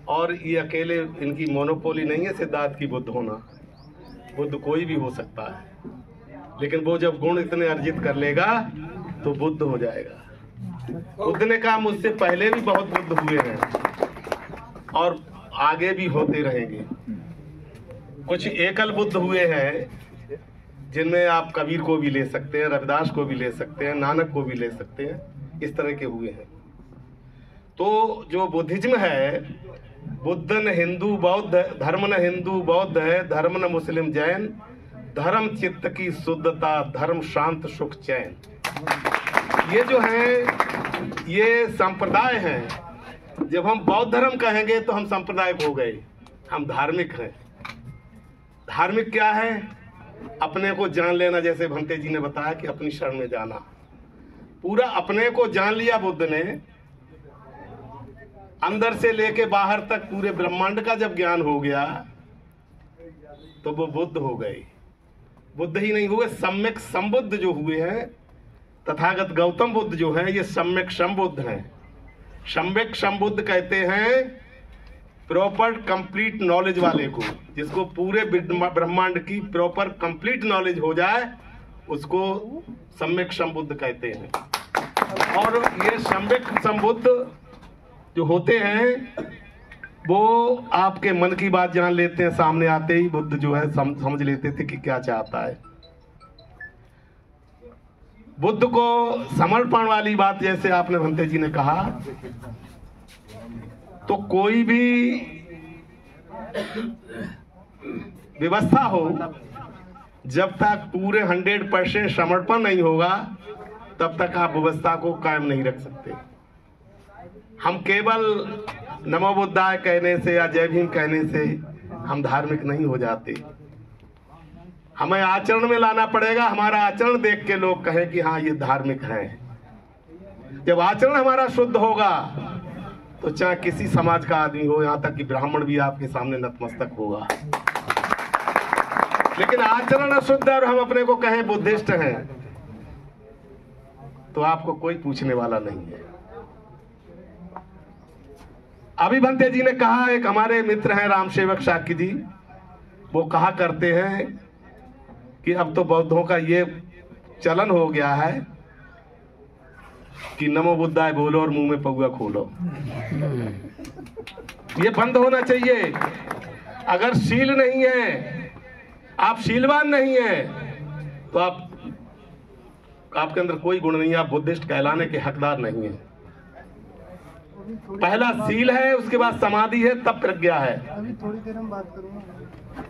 और ये अकेले इनकी मोनोपोली नहीं है सिद्धार्थ की बुद्ध होना। बुद्ध कोई भी हो सकता है, लेकिन वो जब गुण इतने अर्जित कर लेगा तो बुद्ध हो जाएगा। बुद्ध ने कहा मुझसे पहले भी बहुत बुद्ध हुए हैं और आगे भी होते रहेंगे। कुछ एकल बुद्ध हुए हैं जिनमें आप कबीर को भी ले सकते हैं, रविदास को भी ले सकते हैं, नानक को भी ले सकते हैं, इस तरह के हुए हैं। तो जो बुद्धिज्म है, बुद्ध न हिंदू बौद्ध, धर्म न हिंदू बौद्ध है, धर्म न मुस्लिम जैन, धर्म चित्त की शुद्धता, धर्म शांत सुख चैन। ये जो है ये संप्रदाय हैं। जब हम बौद्ध धर्म कहेंगे तो हम सांप्रदायिक हो गए, हम धार्मिक हैं। धार्मिक क्या है? अपने को जान लेना, जैसे भंते जी ने बताया कि अपनी शरण में जाना। पूरा अपने को जान लिया बुद्ध ने, अंदर से लेके बाहर तक पूरे ब्रह्मांड का जब ज्ञान हो गया तो वो बुद्ध हो गए। बुद्ध ही नहीं हुए, सम्यक संबुद्ध जो हुए हैं। तथागत गौतम बुद्ध जो हैं ये सम्यक संबुद्ध हैं। सम्यक संबुद्ध कहते हैं प्रॉपर कंप्लीट नॉलेज वाले को, जिसको पूरे ब्रह्मांड की प्रॉपर कंप्लीट नॉलेज हो जाए उसको सम्यक संबुद्ध कहते हैं। और ये सम्यक संबुद्ध जो होते हैं वो आपके मन की बात जान लेते हैं। सामने आते ही बुद्ध जो है समझ लेते थे कि क्या चाहता है। बुद्ध को समर्पण वाली बात जैसे आपने भंते जी ने कहा, तो कोई भी व्यवस्था हो, जब तक पूरे 100% समर्पण नहीं होगा तब तक आप व्यवस्था को कायम नहीं रख सकते। हम केवल नमो बुद्धाय कहने से या जय भीम कहने से हम धार्मिक नहीं हो जाते। हमें आचरण में लाना पड़ेगा। हमारा आचरण देख के लोग कहें कि हाँ ये धार्मिक हैं। जब आचरण हमारा शुद्ध होगा तो चाहे किसी समाज का आदमी हो, यहाँ तक कि ब्राह्मण भी आपके सामने नतमस्तक होगा। लेकिन आचरण अशुद्ध है और हम अपने को कहें बुद्धिस्ट हैं तो आपको कोई पूछने वाला नहीं है। अभी भंते जी ने कहा, एक हमारे मित्र हैं राम सेवक शाक्य जी, वो कहा करते हैं कि अब तो बौद्धों का ये चलन हो गया है कि नमो बुद्धाय बोलो और मुंह में पौआ खोलो। ये बंद होना चाहिए। अगर शील नहीं है, आप शीलवान नहीं है, तो आपके अंदर कोई गुण नहीं है, आप बुद्धिस्ट कहलाने के हकदार नहीं है। पहला शील है, उसके बाद समाधि है, तब प्रज्ञा है। अभी थोड़ी देर हम बात करूंगा।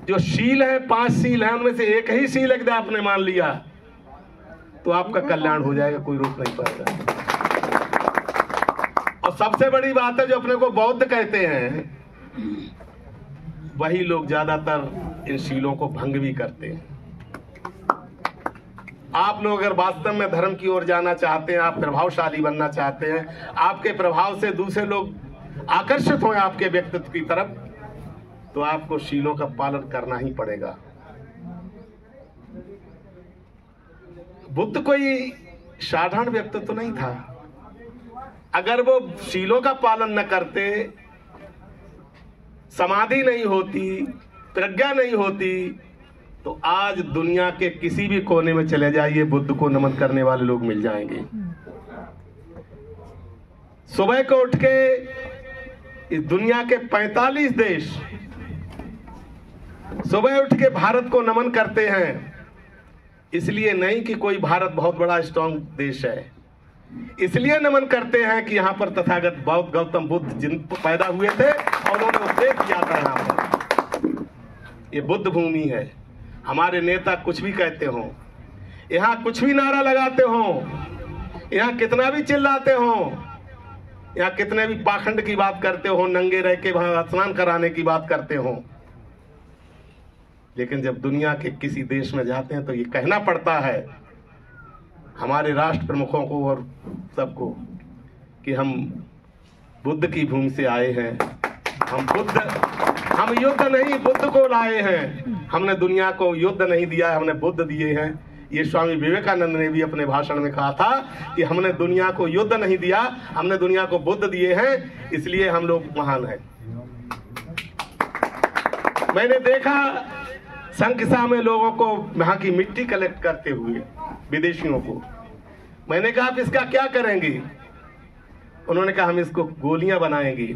जो शील है, 5 शील है, उनमें से एक ही शील यदि आपने मान लिया तो आपका कल्याण हो जाएगा, कोई रोक नहीं पाएगा। और सबसे बड़ी बात है, जो अपने को बौद्ध कहते हैं वही लोग ज्यादातर इन शीलों को भंग भी करते हैं। आप लोग अगर वास्तव में धर्म की ओर जाना चाहते हैं, आप प्रभावशाली बनना चाहते हैं, आपके प्रभाव से दूसरे लोग आकर्षित हो आपके व्यक्तित्व की तरफ, तो आपको शीलों का पालन करना ही पड़ेगा। बुद्ध कोई साधारण व्यक्तित्व नहीं था। अगर वो शीलों का पालन न करते, समाधि नहीं होती, प्रज्ञा नहीं होती, तो आज दुनिया के किसी भी कोने में चले जाइए, बुद्ध को नमन करने वाले लोग मिल जाएंगे। सुबह को उठ के इस दुनिया के 45 देश सुबह उठ के भारत को नमन करते हैं। इसलिए नहीं कि कोई भारत बहुत बड़ा स्ट्रांग देश है, इसलिए नमन करते हैं कि यहाँ पर तथागत बौद्ध गौतम बुद्ध जिन पैदा हुए थे और उन्होंने उपदेश किया था। यहाँ पर ये बुद्ध भूमि है। हमारे नेता कुछ भी कहते हो, यहाँ कुछ भी नारा लगाते हो, यहाँ कितना भी चिल्लाते हो, यहाँ कितने भी पाखंड की बात करते हो, नंगे रह के वहां स्नान कराने की बात करते हो, लेकिन जब दुनिया के किसी देश में जाते हैं तो ये कहना पड़ता है हमारे राष्ट्र प्रमुखों को और सबको कि हम बुद्ध की भूमि से आए हैं। हम युद्ध नहीं बुद्ध को लाए हैं। हमने दुनिया को युद्ध नहीं दिया है, हमने बुद्ध दिए हैं। ये स्वामी विवेकानंद ने भी अपने भाषण में कहा था कि हमने दुनिया को युद्ध नहीं दिया, हमने दुनिया को बुद्ध दिए हैं, इसलिए हम लोग महान हैं। मैंने देखा संख्या में लोगों को यहाँ की मिट्टी कलेक्ट करते हुए, विदेशियों को। मैंने कहा आप इसका क्या करेंगे? उन्होंने कहा हम इसको गोलियां बनाएंगे,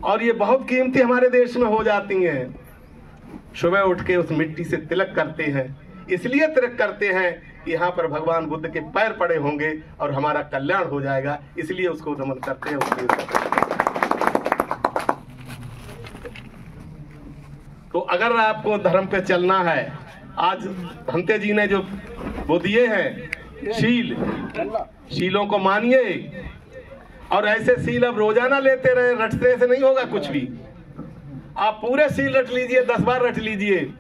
और ये बहुत कीमती हमारे देश में हो जाती हैं। सुबह उठ के उस मिट्टी से तिलक करते हैं, इसलिए तिलक करते हैं कि यहाँ पर भगवान बुद्ध के पैर पड़े होंगे और हमारा कल्याण हो जाएगा, इसलिए उसको नमन करते हैं। तो अगर आपको धर्म पे चलना है, आज भंते जी ने जो वो दिए हैं शीलों को मानिए, और ऐसे सील अब रोजाना लेते रहे, रटने से नहीं होगा कुछ भी। आप पूरे सील रट लीजिए, 10 बार रट लीजिए,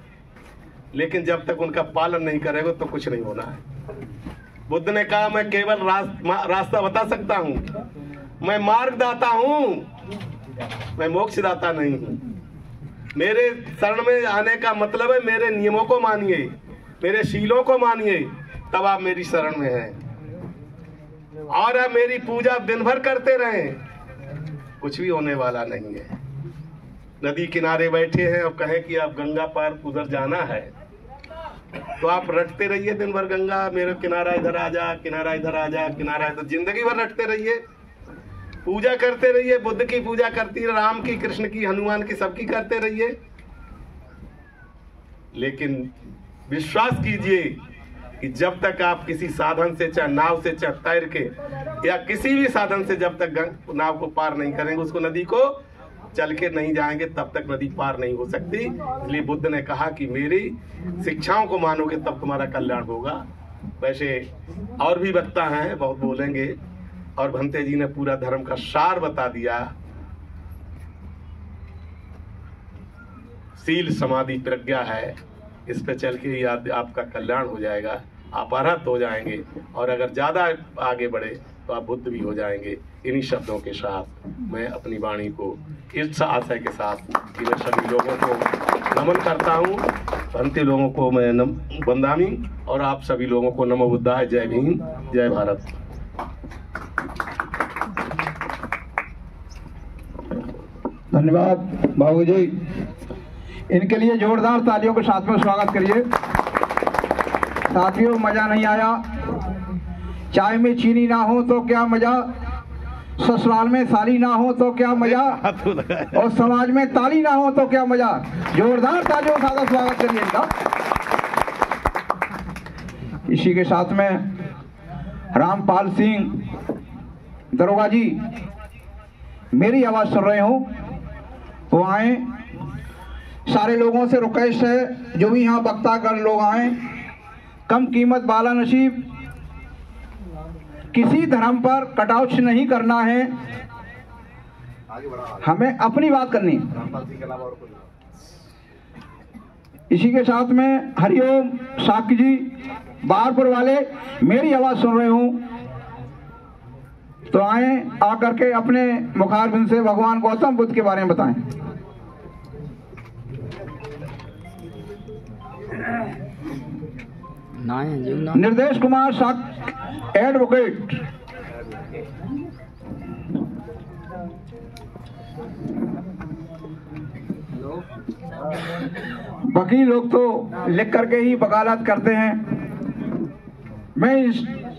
लेकिन जब तक उनका पालन नहीं करेगा तो कुछ नहीं होना है। बुद्ध ने कहा मैं केवल रास्ता बता सकता हूं, मैं मार्गदाता हूं, मैं मोक्षदाता नहीं हूं। मेरे शरण में आने का मतलब है मेरे नियमों को मानिए, मेरे शीलों को मानिए, तब आप मेरी शरण में हैं। और आप मेरी पूजा दिन भर करते रहें, कुछ भी होने वाला नहीं है। नदी किनारे बैठे हैं और कहें कि आप गंगा पार उधर जाना है, तो आप रटते रहिए दिन भर, गंगा मेरे किनारा इधर आ जा, किनारा इधर आ जा, किनारा इधर, जिंदगी भर रटते रहिए। पूजा करते रहिए, बुद्ध की पूजा करती रहिए, राम की, कृष्ण की, हनुमान की, सबकी करते रहिए, लेकिन विश्वास कीजिए कि जब तक आप किसी साधन से, चाहे नाव से, चाहे तैर के, या किसी भी साधन से जब तक नाव को पार नहीं करेंगे, उसको नदी को चल के नहीं जाएंगे, तब तक नदी पार नहीं हो सकती। इसलिए बुद्ध ने कहा कि मेरी शिक्षाओं को मानोगे तब तुम्हारा कल्याण होगा। वैसे और भी वक्ता हैं, बहुत बोलेंगे, और भंते जी ने पूरा धर्म का सार बता दिया। सील समाधि प्रज्ञा है, इस पे चल के ही आपका कल्याण हो जाएगा, आप अरहत हो जाएंगे, और अगर ज्यादा आगे बढ़े तो आप बुद्ध भी हो जाएंगे। इन्हीं शब्दों के साथ मैं अपनी वाणी को इस आशय के साथ मैं सभी लोगों को नमन करता हूँ, भंते लोगों को मैं वंदामी, और आप सभी लोगों को नमो बुद्धाय। जय भीम, जय भारत। धन्यवाद बाबू जी, इनके लिए जोरदार तालियों के साथ में स्वागत करिए। साथियों, मजा नहीं आया, चाय में चीनी ना हो तो क्या मजा, ससुराल में साली ना हो तो क्या मजा, और समाज में ताली ना हो तो क्या मजा। जोरदार तालियों के साथ स्वागत करिए इनका। इसी के साथ में रामपाल सिंह दरोगा जी, मेरी आवाज सुन रहे हो वो आए। सारे लोगों से रिक्वेस्ट है, जो भी यहाँ वक्तागण लोग आए, कम कीमत वाला नसीब, किसी धर्म पर कटाक्ष नहीं करना है, हमें अपनी बात करनी। इसी के साथ में हरिओम साकी जी, बारपुर वाले, मेरी आवाज सुन रहे हूँ तो आए, आकर के अपने मुखारबिंद से भगवान गौतम बुद्ध के बारे में बताएं। निर्देश कुमार साक, एडवोकेट। वकील लोग तो लिख करके ही वकालत करते हैं। मैं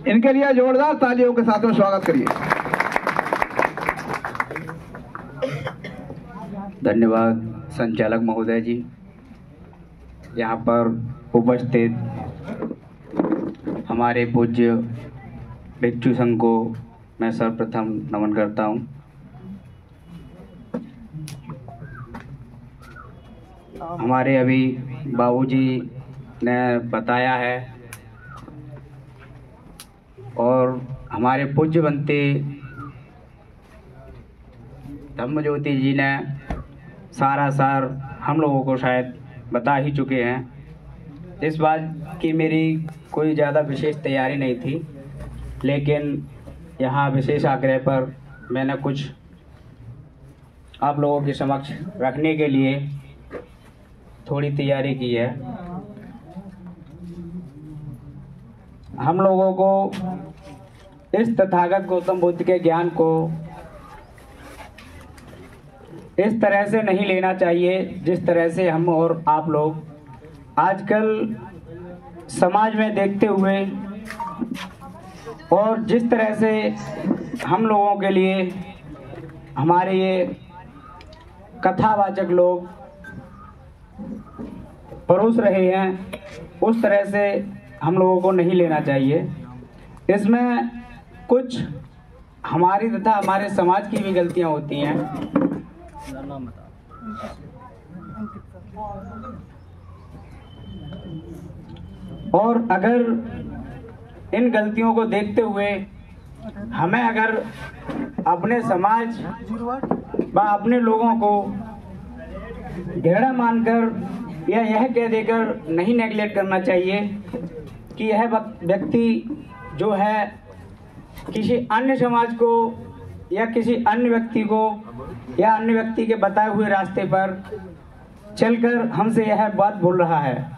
इनके लिए जोरदार तालियों के साथ में स्वागत करिए। धन्यवाद संचालक महोदय जी। यहाँ पर उपस्थित हमारे पूज्य भिक्षु संघ को मैं सर्वप्रथम नमन करता हूँ। हमारे अभी बाबूजी ने बताया है और हमारे पूज्य बनते धम्मज्योति जी ने सारा सार हम लोगों को शायद बता ही चुके हैं। इस बात की मेरी कोई ज़्यादा विशेष तैयारी नहीं थी, लेकिन यहाँ विशेष आग्रह पर मैंने कुछ आप लोगों के समक्ष रखने के लिए थोड़ी तैयारी की है। हम लोगों को इस तथागत गौतम बुद्ध के ज्ञान को इस तरह से नहीं लेना चाहिए जिस तरह से हम और आप लोग आजकल समाज में देखते हुए, और जिस तरह से हम लोगों के लिए हमारे ये कथावाचक लोग परोस रहे हैं, उस तरह से हम लोगों को नहीं लेना चाहिए। इसमें कुछ हमारी तथा हमारे समाज की भी गलतियां होती हैं। और अगर इन गलतियों को देखते हुए हमें अगर अपने समाज व अपने लोगों को घेरा मानकर या यह कह देकर नहीं नेगलेक्ट करना चाहिए कि यह व्यक्ति जो है किसी अन्य समाज को या किसी अन्य व्यक्ति को या अन्य व्यक्ति के बताए हुए रास्ते पर चलकर हमसे यह बात बोल रहा है।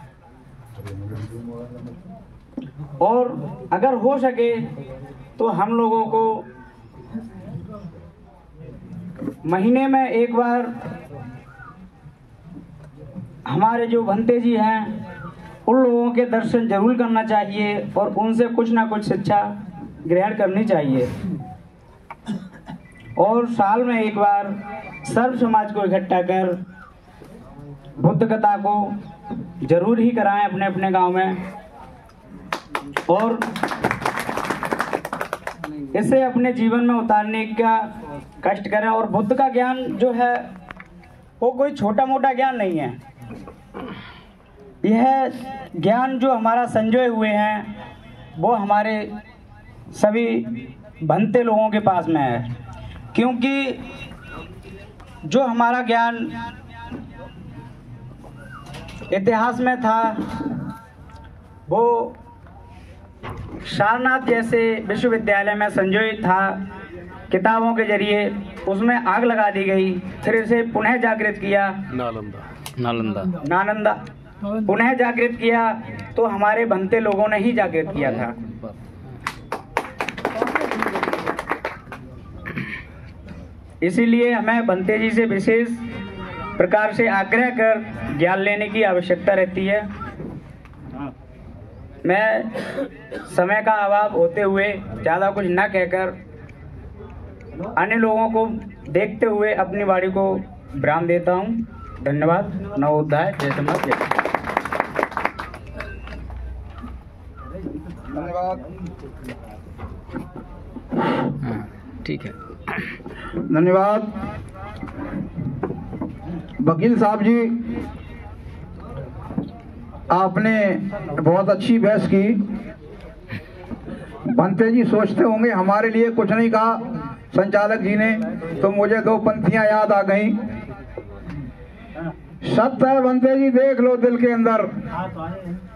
और अगर हो सके तो हम लोगों को महीने में एक बार हमारे जो भंते जी हैं उन लोगों के दर्शन जरूर करना चाहिए और उनसे कुछ ना कुछ शिक्षा ग्रहण करनी चाहिए। और साल में एक बार सर्व समाज को इकट्ठा कर बुद्ध कथा को जरूर ही कराएं अपने अपने गांव में, और इसे अपने जीवन में उतारने का कष्ट करें। और बुद्ध का ज्ञान जो है वो कोई छोटा मोटा ज्ञान नहीं है। यह ज्ञान जो हमारा संजोए हुए हैं वो हमारे सभी भंते लोगों के पास में है, क्योंकि जो हमारा ज्ञान इतिहास में था वो सारनाथ जैसे विश्वविद्यालय में संजोय था किताबों के जरिए, उसमें आग लगा दी गई, फिर इसे पुनः जागृत किया नालंदा पुनः जागृत किया तो हमारे भंते लोगों ने ही जागृत किया था। इसीलिए हमें भंते जी से विशेष प्रकार से आग्रह कर ज्ञान लेने की आवश्यकता रहती है। मैं समय का अभाव होते हुए ज़्यादा कुछ न कहकर अन्य लोगों को देखते हुए अपनी वाणी को विराम देता हूँ। धन्यवाद। नवोदय। जय समाज। जय। धन्यवाद। ठीक है। धन्यवाद वकील साहब जी, आपने बहुत अच्छी बहस की। भंते जी सोचते होंगे हमारे लिए कुछ नहीं कहा संचालक जी ने, तो मुझे दो पंक्तियां याद आ गई। सत्य है भंते जी, देख लो दिल के अंदर,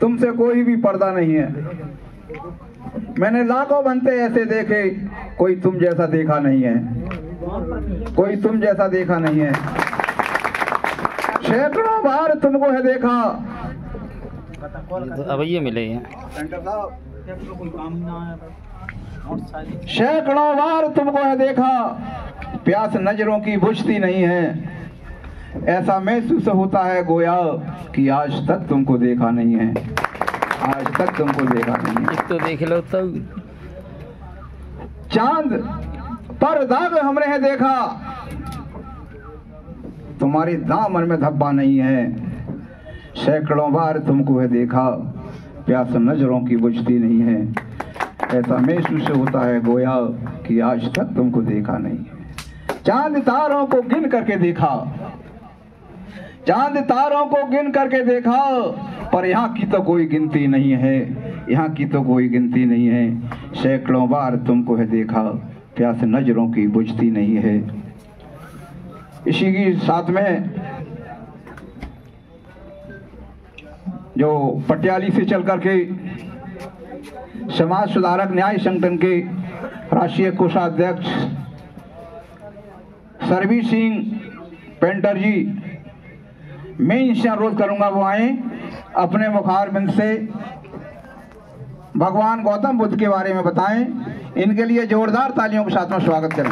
तुमसे कोई भी पर्दा नहीं है। मैंने लाखों भंते ऐसे देखे, कोई तुम जैसा देखा नहीं है, कोई तुम जैसा देखा नहीं है। सैकड़ों बार तुमको है देखा। अब ये मिले हैं। सैकड़ों बार तुमको है देखा, प्यास नजरों की बुझती नहीं है। ऐसा महसूस होता है गोया कि आज तक तुमको देखा नहीं है, आज तक तुमको देखा नहीं है। तो देख लो तब। चांद पर दाग हमने है देखा, तुम्हारी दामन में धब्बा नहीं है। सैकड़ों बार तुमको है देखा, प्यास नजरों की बुझती नहीं है। ऐसा महसूस होता है गोया कि आज तक तुमको देखा नहीं है। चांद तारों को गिन करके देखा, चांद तारों को गिन करके देखा, पर यहाँ की तो कोई गिनती नहीं है, यहाँ की तो कोई गिनती नहीं है। सैकड़ों बार तुमको है देखा, प्यास नजरों की बुझती नहीं है। इसी के साथ में जो पटियाली से चल करके समाज सुधारक न्याय संगठन के राष्ट्रीय कोषाध्यक्ष सरबीर सिंह पेंटर जी, मैं इनसे अनुरोध करूंगा वो आए, अपने मुखारबिंद से भगवान गौतम बुद्ध के बारे में बताएं। इनके लिए जोरदार तालियों के साथ में स्वागत करें।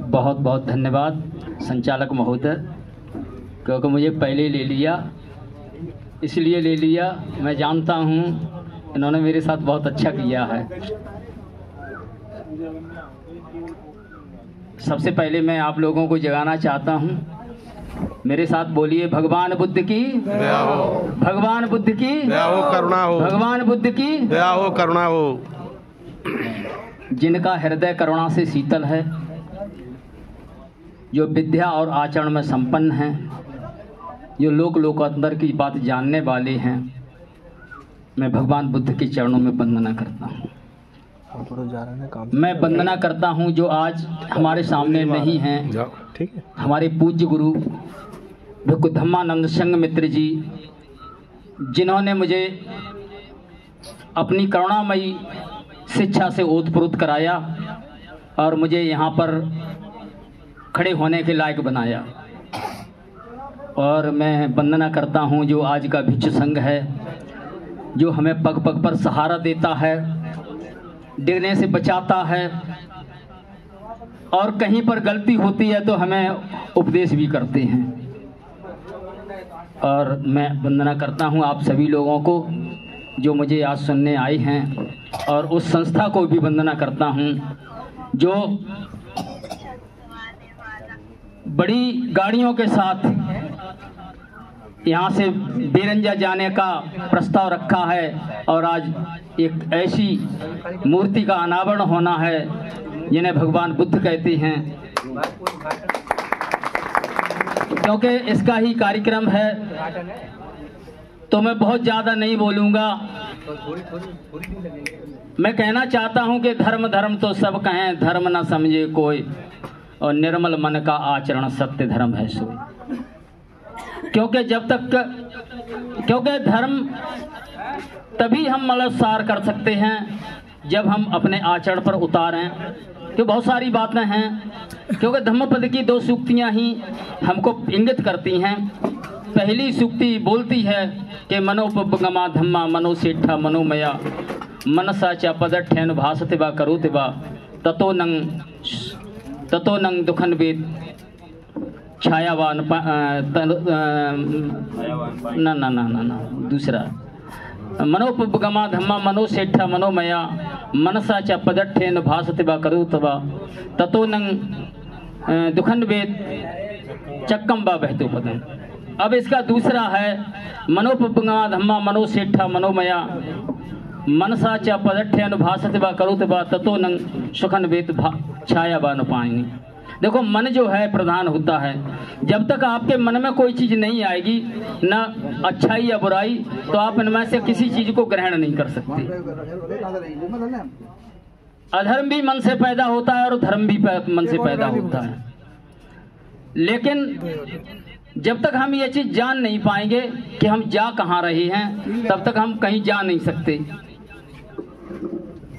बहुत बहुत धन्यवाद संचालक महोदय, क्योंकि मुझे पहले ले लिया, इसलिए ले लिया। मैं जानता हूँ इन्होंने मेरे साथ बहुत अच्छा किया है। सबसे पहले मैं आप लोगों को जगाना चाहता हूँ, मेरे साथ बोलिए भगवान बुद्ध की दया हो, भगवान बुद्ध की दया हो, करुणा हो, भगवान बुद्ध की दया हो, करुणा हो। जिनका हृदय करुणा से शीतल है, जो विद्या और आचरण में संपन्न हैं, जो लोक लोकांतर की बात जानने वाले हैं, मैं भगवान बुद्ध के चरणों में वंदना करता हूँ। मैं वंदना करता हूँ जो आज हमारे सामने नहीं हैं, ठीक है। हमारे पूज्य गुरु भिक्खु धम्मानंद संघ मित्र जी, जिन्होंने मुझे अपनी करुणामयी शिक्षा से ओतप्रोत कराया और मुझे यहाँ पर खड़े होने के लायक बनाया। और मैं वंदना करता हूँ जो आज का भिक्षु संघ है, जो हमें पग पग पर सहारा देता है, गिरने से बचाता है, और कहीं पर गलती होती है तो हमें उपदेश भी करते हैं। और मैं वंदना करता हूँ आप सभी लोगों को जो मुझे आज सुनने आए हैं, और उस संस्था को भी वंदना करता हूँ जो बड़ी गाड़ियों के साथ यहाँ से बेरंजा जाने का प्रस्ताव रखा है, और आज एक ऐसी मूर्ति का अनावरण होना है जिन्हें भगवान बुद्ध कहते हैं। क्योंकि इसका ही कार्यक्रम है तो मैं बहुत ज़्यादा नहीं बोलूँगा। मैं कहना चाहता हूँ कि धर्म धर्म तो सब कहें, धर्म न समझे कोई, और निर्मल मन का आचरण सत्य धर्म है सोई। क्योंकि क्योंकि धर्म तभी हम मलसार कर सकते हैं जब हम अपने आचरण पर उतारें। कि बहुत सारी बातें हैं, क्योंकि धम्मपद की 2 सूक्तियाँ ही हमको इंगित करती हैं। पहली सूक्ति बोलती है कि मनोपगमा धम्मा मनोसेठा मनोमया मनसा च पदठ्यन भासते वा करोते वा ततो नंग दुखन वेद छायावान ना दूसरा मनोपगमा धम्मा मनोसेठा मनोमया मनसा च पदठ्यन भासते वा करोते वा ततो नंग दुखन वेद चक्कम वा बहतो पदम। अब इसका दूसरा है मनोपगमा धम्मा मनोसेठा मनोमया मनसा च पदठ्यन भासते वा करोते वा ततो नंग सुखन वेद छाया वा पानी। देखो, मन जो है प्रधान होता है। जब तक आपके मन में कोई चीज़ नहीं आएगी, ना अच्छाई या बुराई, तो आप इनमें से किसी चीज़ को ग्रहण नहीं कर सकते। अधर्म भी मन से पैदा होता है और धर्म भी मन से पैदा होता है। लेकिन जब तक हम ये चीज़ जान नहीं पाएंगे कि हम जा कहाँ रहे हैं, तब तक हम कहीं जा नहीं सकते।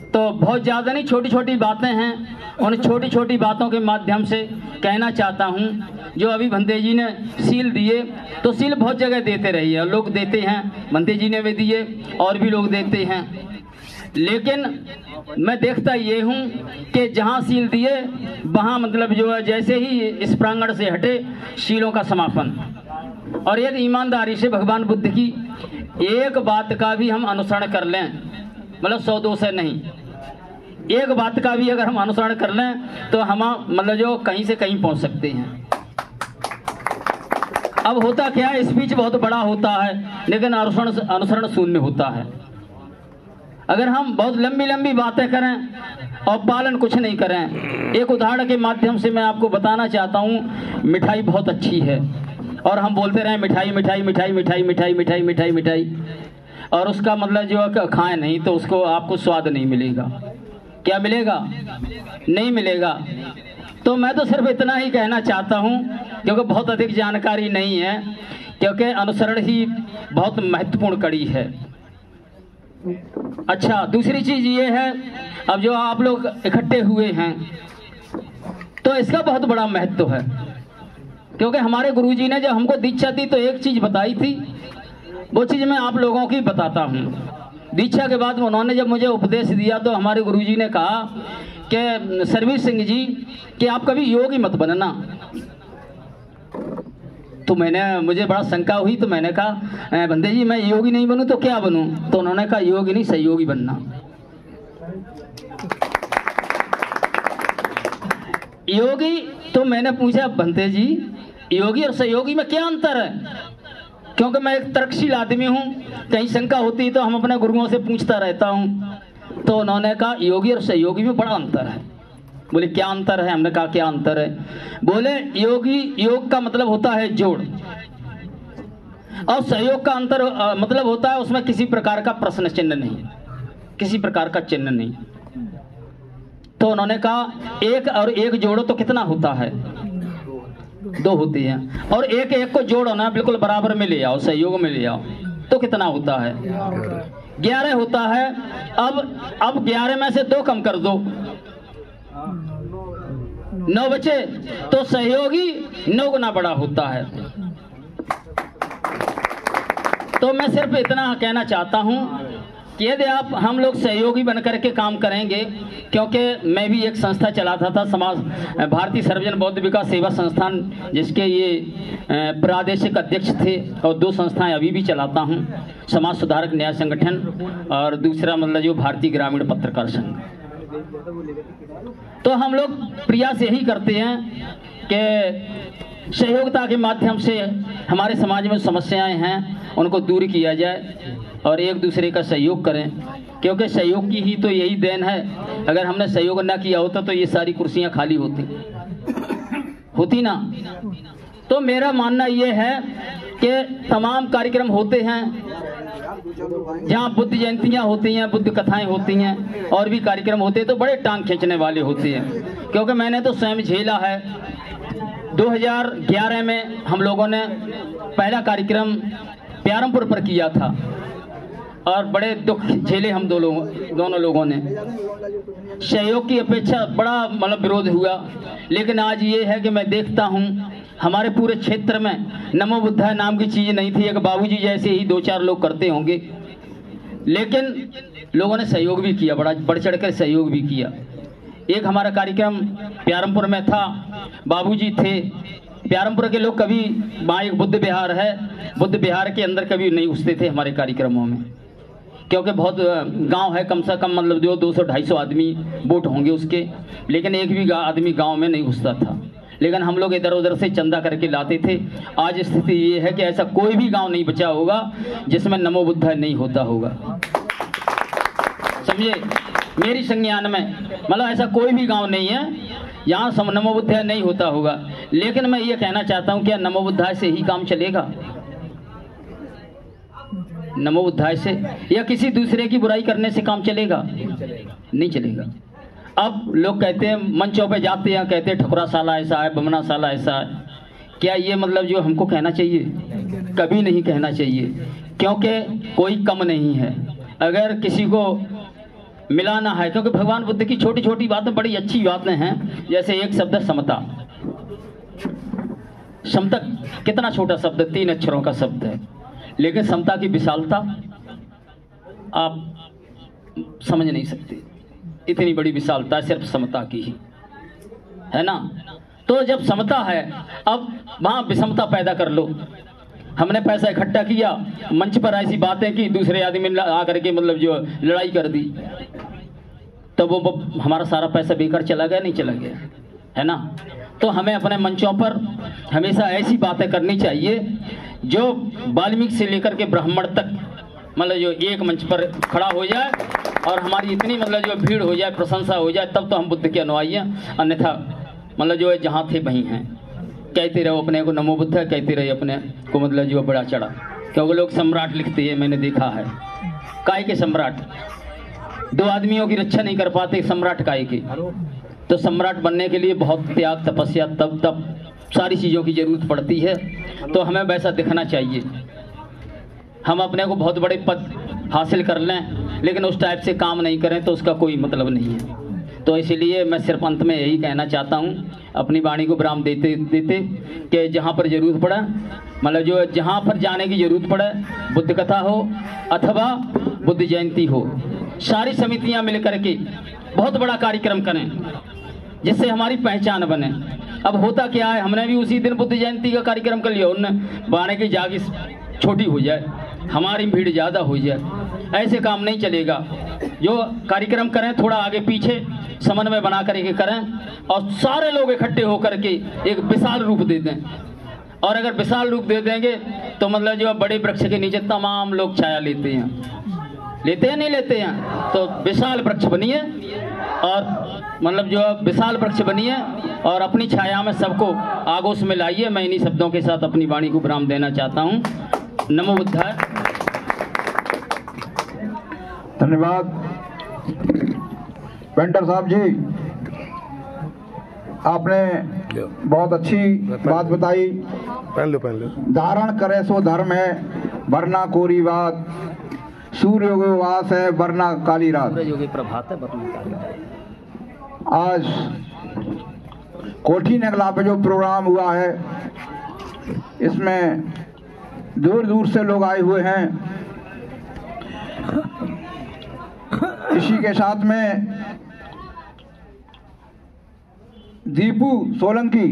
तो बहुत ज़्यादा नहीं, छोटी छोटी बातें हैं, उन छोटी छोटी बातों के माध्यम से कहना चाहता हूँ। जो अभी भंते जी ने सील दिए, तो सील बहुत जगह देते रही है, लोग देते हैं, भंते जी ने भी दिए और भी लोग देते हैं। लेकिन मैं देखता ये हूँ कि जहाँ सील दिए वहाँ मतलब जो है जैसे ही इस प्रांगण से हटे सीलों का समापन। और यदि ईमानदारी से भगवान बुद्ध की एक बात का भी हम अनुसरण कर लें, मतलब 100-200 से नहीं, एक बात का भी अगर हम अनुसरण कर लें तो हम मतलब जो कहीं से कहीं पहुंच सकते हैं। अब होता क्या है, स्पीच बहुत बड़ा होता है लेकिन अनुसरण शून्य होता है। अगर हम बहुत लंबी लंबी बातें करें और पालन कुछ नहीं करें। एक उदाहरण के माध्यम से मैं आपको बताना चाहता हूँ। मिठाई बहुत अच्छी है और हम बोलते रहे मिठाई मिठाई मिठाई मिठाई मिठाई मिठाई मिठाई मिठाई, और उसका मतलब जो है खाएं नहीं तो उसको आपको स्वाद नहीं मिलेगा। क्या मिलेगा? नहीं मिलेगा। तो मैं तो सिर्फ इतना ही कहना चाहता हूँ, क्योंकि बहुत अधिक जानकारी नहीं है, क्योंकि अनुसरण ही बहुत महत्वपूर्ण कड़ी है। अच्छा, दूसरी चीज ये है, अब जो आप लोग इकट्ठे हुए हैं तो इसका बहुत बड़ा महत्व है, क्योंकि हमारे गुरुजी ने जब हमको दीक्षा दी तो एक चीज बताई थी, वो चीज मैं आप लोगों की बताता हूँ। दीक्षा के बाद उन्होंने जब मुझे उपदेश दिया तो हमारे गुरुजी ने कहा कि सरवीर सिंह जी कि आप कभी योगी मत बनना। तो मुझे बड़ा शंका हुई, तो मैंने कहा बंदे जी मैं योगी नहीं बनूं तो क्या बनूं? तो उन्होंने कहा योगी नहीं सहयोगी बनना। योगी, तो मैंने पूछा बंदे जी योगी और सहयोगी में क्या अंतर है? क्योंकि मैं एक तर्कशील आदमी हूँ, कहीं शंका होती है तो हम अपने गुरुओं से पूछता रहता हूँ। तो उन्होंने कहा योगी और सहयोगी में बड़ा अंतर है। बोले क्या अंतर है? हमने कहा क्या अंतर है? बोले योगी, योग का मतलब होता है जोड़, और सहयोग का अंतर मतलब होता है उसमें किसी प्रकार का प्रश्न चिन्ह नहीं, किसी प्रकार का चिन्ह नहीं। तो उन्होंने कहा एक और एक जोड़ो तो कितना होता है? 2 होती हैं, और एक एक को जोड़ो ना बिल्कुल बराबर में ले आओ, सहयोग में ले आओ तो कितना होता है? 11 होता है। अब 11 में से 2 कम कर दो, 9 बचे, तो सहयोगी 9 गुना बड़ा होता है। तो मैं सिर्फ इतना कहना चाहता हूं कि यदि हम लोग सहयोगी बनकर के काम करेंगे, क्योंकि मैं भी एक संस्था चलाता था, समाज भारतीय सर्वजन बौद्ध विकास सेवा संस्थान, जिसके ये प्रादेशिक अध्यक्ष थे, और 2 संस्थाएं अभी भी चलाता हूं, समाज सुधारक न्याय संगठन और दूसरा मतलब जो भारतीय ग्रामीण पत्रकार संघ। तो हम लोग प्रयास यही करते हैं कि सहयोगिता के माध्यम से हमारे समाज में समस्याएं हैं उनको दूर किया जाए और एक दूसरे का सहयोग करें, क्योंकि सहयोग की ही तो यही देन है। अगर हमने सहयोग ना किया होता तो ये सारी कुर्सियां खाली होती ना। तो मेरा मानना ये है कि तमाम कार्यक्रम होते हैं जहाँ बुद्ध जयंतियाँ होती हैं, बुद्ध कथाएं होती हैं, और भी कार्यक्रम होते हैं तो बड़े टांग खींचने वाले होते हैं, क्योंकि मैंने तो स्वयं झेला है। 2011 में हम लोगों ने पहला कार्यक्रम प्यारमपुर पर किया था और बड़े दुख झेले हम दोनों लोगों ने। सहयोग की अपेक्षा बड़ा मतलब विरोध हुआ, लेकिन आज ये है कि मैं देखता हूँ हमारे पूरे क्षेत्र में नमो बुद्धाय नाम की चीज़ नहीं थी। एक बाबूजी जैसे ही 2-4 लोग करते होंगे, लेकिन लोगों ने सहयोग भी किया, बड़ा बढ़ चढ़ कर सहयोग भी किया। एक हमारा कार्यक्रम प्यारमपुर में था, बाबूजी थे। प्यारमपुर के लोग कभी, वहाँ एक बुद्ध विहार है, बुद्ध विहार के अंदर कभी नहीं घुसते थे हमारे कार्यक्रमों में, क्योंकि बहुत गांव है, कम से कम मतलब जो 200-250 आदमी वोट होंगे उसके, लेकिन एक भी आदमी गांव में नहीं घुसता था। लेकिन हम लोग इधर उधर से चंदा करके लाते थे। आज स्थिति ये है कि ऐसा कोई भी गांव नहीं बचा होगा जिसमें नमो बुद्धाय नहीं होता होगा, समझे? मेरी संज्ञान में मतलब ऐसा कोई भी गांव नहीं है यहाँ नमो बुद्धाय नहीं होता होगा। लेकिन मैं ये कहना चाहता हूँ, क्या नमो बुद्धाय से ही काम चलेगा? नमो बुद्धाय से या किसी दूसरे की बुराई करने से काम चलेगा? नहीं चलेगा। अब लोग कहते हैं, मंचों पे जाते हैं, कहते हैं ठकुरा साला ऐसा है, बमना साला ऐसा है। क्या ये मतलब जो हमको कहना चाहिए? कभी नहीं कहना चाहिए, क्योंकि कोई कम नहीं है। अगर किसी को मिलाना है, क्योंकि भगवान बुद्ध की छोटी छोटी बातें बड़ी अच्छी बातें हैं। जैसे एक शब्द है समता। समता कितना छोटा शब्द है, 3 अक्षरों का शब्द है, लेकिन समता की विशालता आप समझ नहीं सकते। इतनी बड़ी विशालता सिर्फ समता की ही है ना। तो जब समता है, अब वहां विषमता पैदा कर लो। हमने पैसा इकट्ठा किया, मंच पर ऐसी बातें की, दूसरे आदमी ने आकर के मतलब जो लड़ाई कर दी, तो वो हमारा सारा पैसा बेकार चला गया, नहीं चला गया, है ना। तो हमें अपने मंचों पर हमेशा ऐसी बातें करनी चाहिए जो वाल्मीकि से लेकर के ब्राह्मण तक मतलब जो एक मंच पर खड़ा हो जाए और हमारी इतनी मतलब जो भीड़ हो जाए, प्रशंसा हो जाए, तब तो हम बुद्ध के अनुयायी हैं। अन्यथा मतलब जो है जहाँ थे वहीं हैं। कहते रहो अपने को नमो बुद्ध, कहते रहे अपने को मतलब जो बड़ा चढ़ा, क्योंकि लोग सम्राट लिखते हैं, मैंने देखा है। काय के सम्राट? 2 आदमियों की रक्षा नहीं कर पाते, सम्राट काय के? तो सम्राट बनने के लिए बहुत त्याग, तपस्या, तब सारी चीज़ों की जरूरत पड़ती है। तो हमें वैसा दिखना चाहिए। हम अपने को बहुत बड़े पद हासिल कर लें, लेकिन उस टाइप से काम नहीं करें तो उसका कोई मतलब नहीं है। तो इसीलिए मैं सिर्फ अंत में यही कहना चाहता हूँ, अपनी वाणी को विराम देते देते कि जहाँ पर ज़रूरत पड़े, मतलब जो जहाँ पर जाने की ज़रूरत पड़े, बुद्ध कथा हो अथवा बुद्ध जयंती हो, सारी समितियां मिलकर के बहुत बड़ा कार्यक्रम करें जिससे हमारी पहचान बने। अब होता क्या है, हमने भी उसी दिन बुद्ध जयंती का कार्यक्रम कर लिया, उनने बाने की जागी छोटी हो जाए, हमारी भीड़ ज़्यादा हो जाए, ऐसे काम नहीं चलेगा। जो कार्यक्रम करें थोड़ा आगे पीछे समन्वय बना करके करें और सारे लोग इकट्ठे होकर के एक विशाल रूप दे दें। और अगर विशाल रूप दे देंगे तो मतलब जो बड़े वृक्ष के नीचे तमाम लोग छाया लेते हैं, नहीं लेते हैं, तो विशाल वृक्ष बनिए और मतलब जो विशाल वृक्ष बनिए और अपनी छाया में सबको आगोश में लाइए। मैं इन्हीं शब्दों के साथ अपनी वाणी को विराम देना चाहता हूँ। नमो बुद्धाय। धन्यवाद पेंटर साहब जी, आपने बहुत अच्छी बात बताई। पहन लो। धारण करे सो धर्म है वरना कोरी बात, सूर्य को वास है वरना काली रात। प्रभात है। आज कोठी नगला पे जो प्रोग्राम हुआ है इसमें दूर दूर से लोग आए हुए हैं। इसी के साथ में दीपू सोलंकी,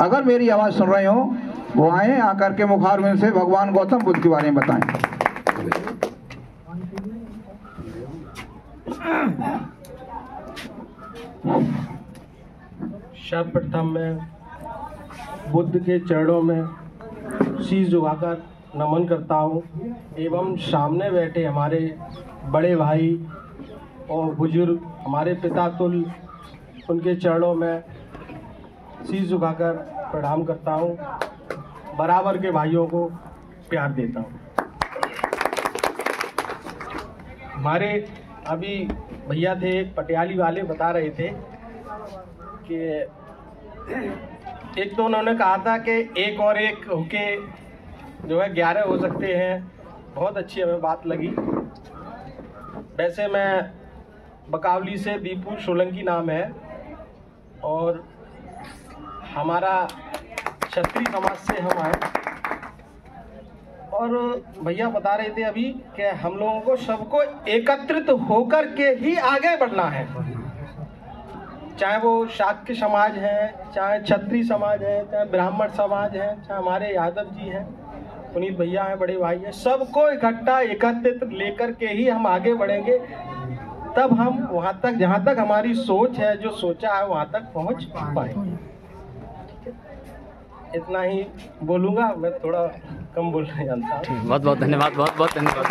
अगर मेरी आवाज़ सुन रहे हो वो आए, आकर के मुखारविंद से भगवान गौतम बुद्ध के बारे में बताएं। सर्वप्रथम मैं बुद्ध के चरणों में शीश झुकाकर नमन करता हूँ एवं सामने बैठे हमारे बड़े भाई और बुजुर्ग हमारे पिता तुल, उनके चरणों में शीश झुकाकर प्रणाम करता हूँ। बराबर के भाइयों को प्यार देता हूँ। हमारे अभी भैया थे एक पटियाली वाले, बता रहे थे कि एक तो उन्होंने कहा था कि एक और एक होके जो है 11 हो सकते हैं। बहुत अच्छी हमें बात लगी। वैसे मैं बकावली से दीपू सोलंकी नाम है और हमारा क्षत्रिय समाज से हम आए। और भैया बता रहे थे अभी कि हम लोगों को सबको एकत्रित होकर के ही आगे बढ़ना है, चाहे वो शाक्य समाज है, चाहे क्षत्रिय समाज है, चाहे ब्राह्मण समाज है, चाहे हमारे यादव जी हैं, पुनीत भैया हैं, बड़े भाई हैं। सबको इकट्ठा एकत्रित लेकर के ही हम आगे बढ़ेंगे, तब हम वहाँ तक, जहाँ तक हमारी सोच है, जो सोचा है वहाँ तक पहुँच पाएंगे। इतना ही बोलूँगा, मैं थोड़ा कम बोलना जानता हूँ। बहुत बहुत धन्यवाद। बहुत बहुत धन्यवाद।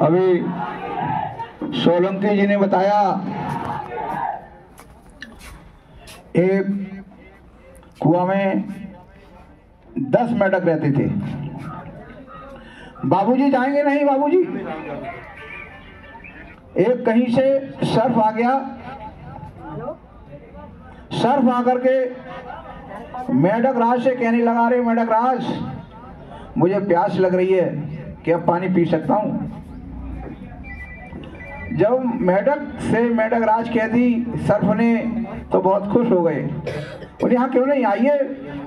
अभी सोलंकी जी ने बताया एक कुआं में 10 मेढक रहते थे। बाबूजी जाएंगे नहीं, बाबूजी। एक कहीं से सर्फ आ गया, सर्फ आकर के मेढक राज से कहने लगा, रे मेढक राज, मुझे प्यास लग रही है, क्या पानी पी सकता हूँ? जब मेढक से मेढक राज कह दी सर्फ ने, तो बहुत खुश हो गए। बोले यहाँ क्यों नहीं, आइए,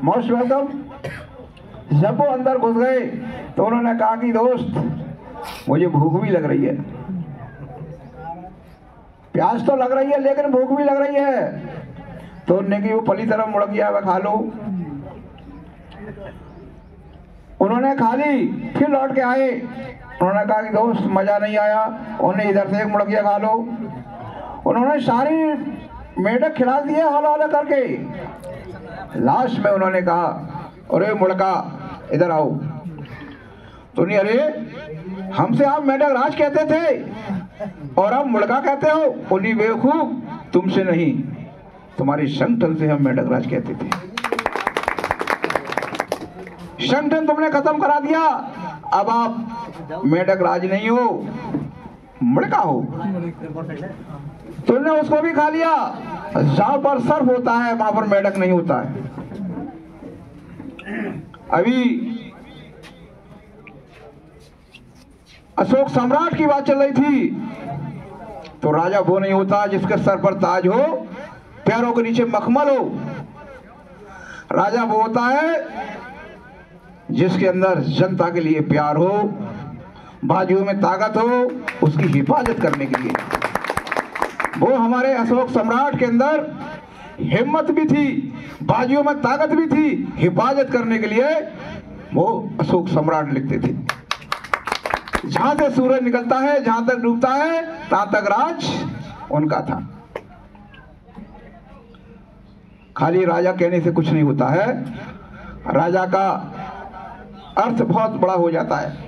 मोस्ट वेलकम। जब वो अंदर घुस गए तो उन्होंने कहा कि दोस्त, मुझे भूख भी लग रही है, प्यास तो लग रही है लेकिन भूख भी लग रही है। तो उन्होंने की वो पली तरफ मुड़ गया, वह खा लो। उन्होंने खा ली, फिर लौट के आए, उन्होंने कहा कि दोस्त मजा नहीं आया, उन्होंने इधर से एक मुड़किया खा लो। उन्होंने सारी मेढक खिला दिए हला हला करके। लास्ट में उन्होंने कहा, अरे मुड़का इधर आओ। तो नहीं, अरे हमसे आप मेढक राज कहते थे और अब मुड़का कहते हो। बोली बेवकूफ, तुमसे नहीं, तुम्हारी संगठन से हम मेढक राज कहते थे। संगठन तुमने खत्म करा दिया, अब आप मेढक राज नहीं हो, मुड़का हो। तुमने उसको भी खा लिया। जहां पर सर्फ होता है वहां पर मेढक नहीं होता है। अभी अशोक सम्राट की बात चल रही थी, तो राजा वो नहीं होता जिसके सर पर ताज हो, पैरों के नीचे मखमल हो। राजा वो होता है जिसके अंदर जनता के लिए प्यार हो, बाजुओं में ताकत हो, उसकी हिफाजत करने के लिए। वो हमारे अशोक सम्राट के अंदर हिम्मत भी थी, बाजुओं में ताकत भी थी, हिफाजत करने के लिए वो अशोक सम्राट लिखते थे। जहां से सूरज निकलता है, जहां तक डूबता है, तहां तक राज उनका था। खाली राजा कहने से कुछ नहीं होता है, राजा का अर्थ बहुत बड़ा हो जाता है।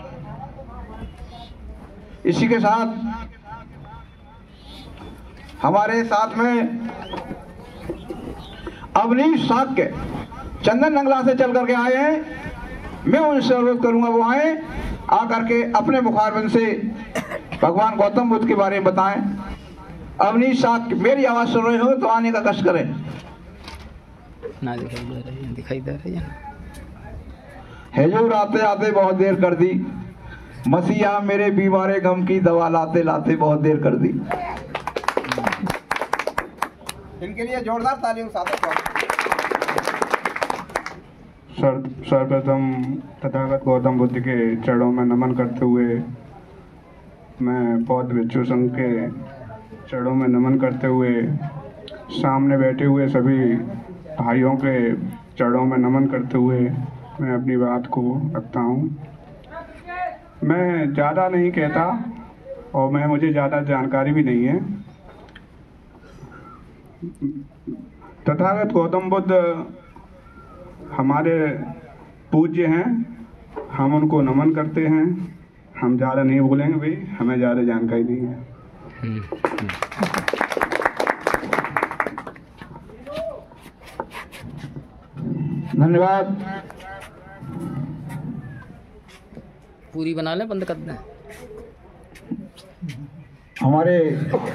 इसी के साथ हमारे साथ में अवनीश साक्य चंदन नंगला से चल करके आए हैं। मैं उनसे अनुरोध करूंगा वो आए, आकर के अपने मुखारबिंद से भगवान गौतम बुद्ध के बारे में बताएं। अवनीश साक्य, मेरी आवाज सुन रहे हो तो आने का कष्ट करें। ना दिखाई दे रही है। हुजूर आते आते बहुत देर कर दी, मसीहा मेरे बीमारे गम की दवा लाते लाते बहुत देर कर दी। इनके लिए जोरदार तालियों के साथ। सर्वप्रथम तथागत गौतम बुद्ध के चरणों में नमन करते हुए, मैं बौद्ध भिक्षु संघ के चरणों में नमन करते हुए, सामने बैठे हुए सभी भाइयों के चरणों में नमन करते हुए मैं अपनी बात को रखता हूँ। मैं ज़्यादा नहीं कहता और मुझे ज़्यादा जानकारी भी नहीं है। तथागत गौतम बुद्ध हमारे पूज्य हैं, हम उनको नमन करते हैं। हम ज़्यादा नहीं बोलेंगे भाई, हमें ज़्यादा जानकारी नहीं है। धन्यवाद। पूरी बना ले, बंद कर दें। हमारे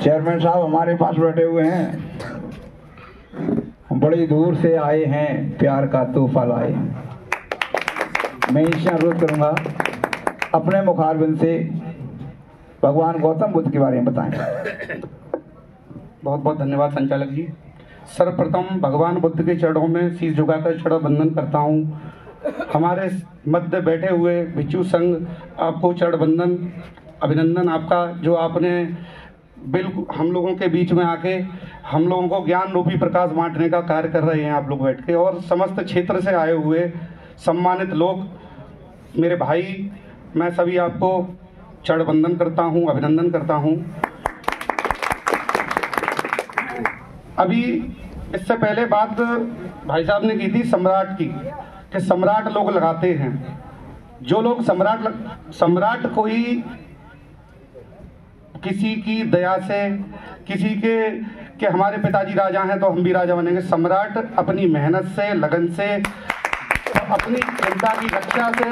चेयरमैन साहब हमारे पास बैठे हुए हैं, बड़ी दूर से आए हैं, प्यार का तोहफा लाए हैं। मैं इससे अनुरोध करूंगा अपने मुखारबिंद से भगवान गौतम बुद्ध के बारे में बताएं। बहुत बहुत धन्यवाद संचालक जी। सर्वप्रथम भगवान बुद्ध के चरणों में शीश झुकाकर चरण बंदन करता हूँ। हमारे मध्य बैठे हुए भिक्षु संघ, आपको चरण बंदन, अभिनंदन आपका, जो आपने बिल्कुल हम लोगों के बीच में आके हम लोगों को ज्ञान रूपी प्रकाश बांटने का कार्य कर रहे हैं आप लोग बैठ के। और समस्त क्षेत्र से आए हुए सम्मानित लोग, मेरे भाई, मैं सभी आपको चरण बंदन करता हूँ, अभिनंदन करता हूँ। अभी इससे पहले बात भाई साहब ने की थी सम्राट की, कि सम्राट लोग लगाते हैं। जो लोग सम्राट कोई किसी की दया से, किसी के हमारे पिताजी राजा हैं तो हम भी राजा बनेंगे। सम्राट अपनी मेहनत से, लगन से, अपनी जनता की रक्षा से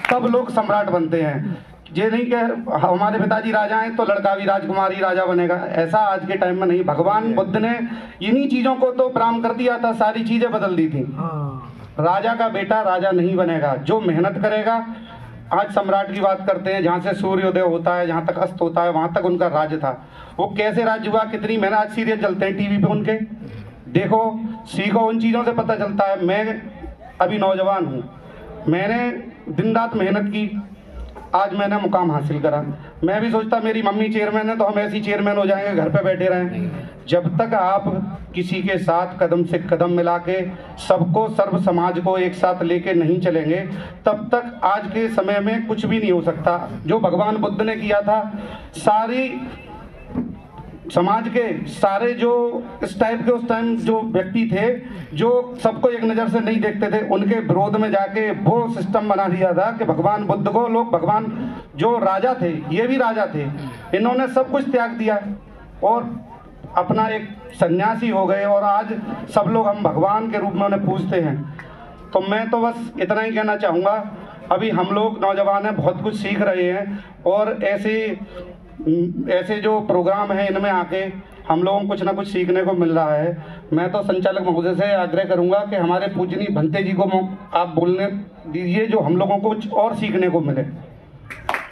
सब लोग सम्राट बनते हैं। ये नहीं कि हमारे पिताजी राजा हैं तो लड़का भी राजकुमार ही राजा बनेगा, ऐसा आज के टाइम में नहीं। भगवान बुद्ध ने इन्हीं चीज़ों को तो प्रारंभ कर दिया था, सारी चीज़ें बदल दी थी। राजा का बेटा राजा नहीं बनेगा, जो मेहनत करेगा। आज सम्राट की बात करते हैं, जहाँ से सूर्योदय होता है, जहाँ तक अस्त होता है, वहाँ तक उनका राज्य था। वो कैसे राज्य हुआ, कितनी मेहनत। आज सीरियल चलते हैं टीवी पे उनके, देखो, सीखो, उन चीज़ों से पता चलता है। मैं अभी नौजवान हूँ, मैंने दिन रात मेहनत की, आज मैंने मुकाम हासिल करा। मैं भी सोचता मेरी मम्मी चेयरमैन है तो हम ऐसी चेयरमैन हो जाएंगे, घर पे बैठे रहें। जब तक आप किसी के साथ कदम से कदम मिला के सबको, सर्व समाज को एक साथ लेके नहीं चलेंगे, तब तक आज के समय में कुछ भी नहीं हो सकता। जो भगवान बुद्ध ने किया था, सारी समाज के सारे जो इस टाइप के उस टाइम जो व्यक्ति थे, जो सबको एक नज़र से नहीं देखते थे, उनके विरोध में जाके वो सिस्टम बना दिया था कि भगवान बुद्ध को लोग, भगवान जो राजा थे, ये भी राजा थे, इन्होंने सब कुछ त्याग दिया और अपना एक सन्यासी हो गए। और आज सब लोग हम भगवान के रूप में उन्हें पूजते हैं। तो मैं तो बस इतना ही कहना चाहूँगा, अभी हम लोग नौजवान हैं, बहुत कुछ सीख रहे हैं और ऐसे जो प्रोग्राम है इनमें आके हम लोगों को कुछ ना कुछ सीखने को मिल रहा है। मैं तो संचालक महोदय से आग्रह करूंगा कि हमारे पूजनीय भंते जी को आप बोलने दीजिए, जो हम लोगों को कुछ और सीखने को मिले।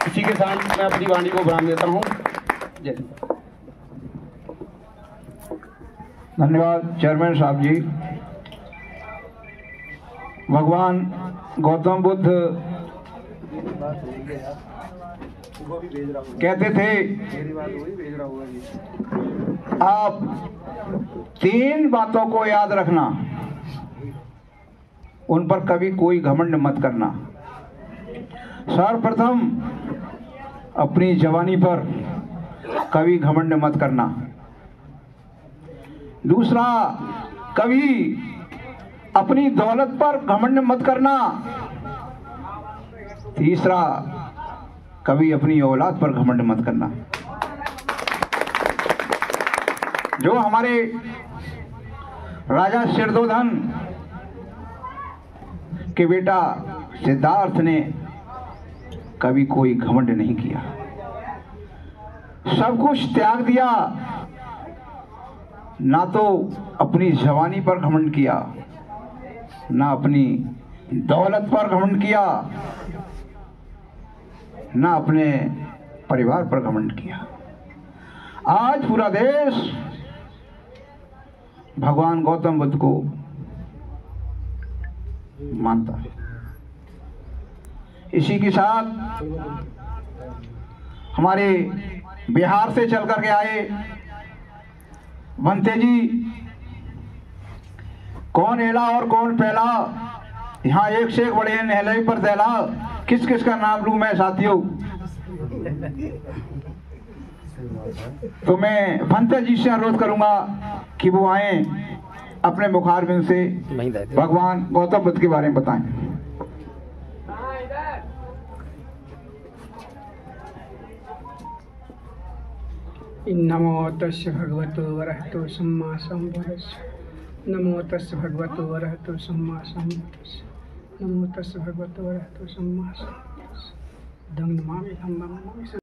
इसी के साथ मैं अपनी वाणी को विराम देता हूँ। जय हिंद। धन्यवाद चेयरमैन साहब जी। भगवान गौतम बुद्ध कहते थे आप 3 बातों को याद रखना, उन पर कभी कोई घमंड मत करना। सर्वप्रथम अपनी जवानी पर कभी घमंड मत करना। दूसरा, कभी अपनी दौलत पर घमंड मत करना। तीसरा, कभी अपनी औलाद पर घमंड मत करना। जो हमारे राजा सिरदोधन के बेटा सिद्धार्थ ने कभी कोई घमंड नहीं किया, सब कुछ त्याग दिया। ना तो अपनी जवानी पर घमंड किया, ना अपनी दौलत पर घमंड किया, ना अपने परिवार पर घमंड किया। आज पूरा देश भगवान गौतम बुद्ध को मानता है। इसी के साथ हमारे बिहार से चल करके आए बनते जी, कौन एला और कौन पहला, यहाँ एक से एक बड़े नहलाई पर दहला, किस किस का नाम लूं मैं साथियों। तो मैं बनते जी से अनुरोध करूंगा कि वो आए, अपने मुखारबिंद से भगवान गौतम बुद्ध के बारे में बताएं। नमो तस्य भगवतो वरहतो सम्मा संबुद्धस्स। नमो तस्य भगवतो वरहतो सम्मा संबुद्धस्स। नमो तस्य भगवतो वरहतो सम्मा संबुद्धस्स। दं नमामि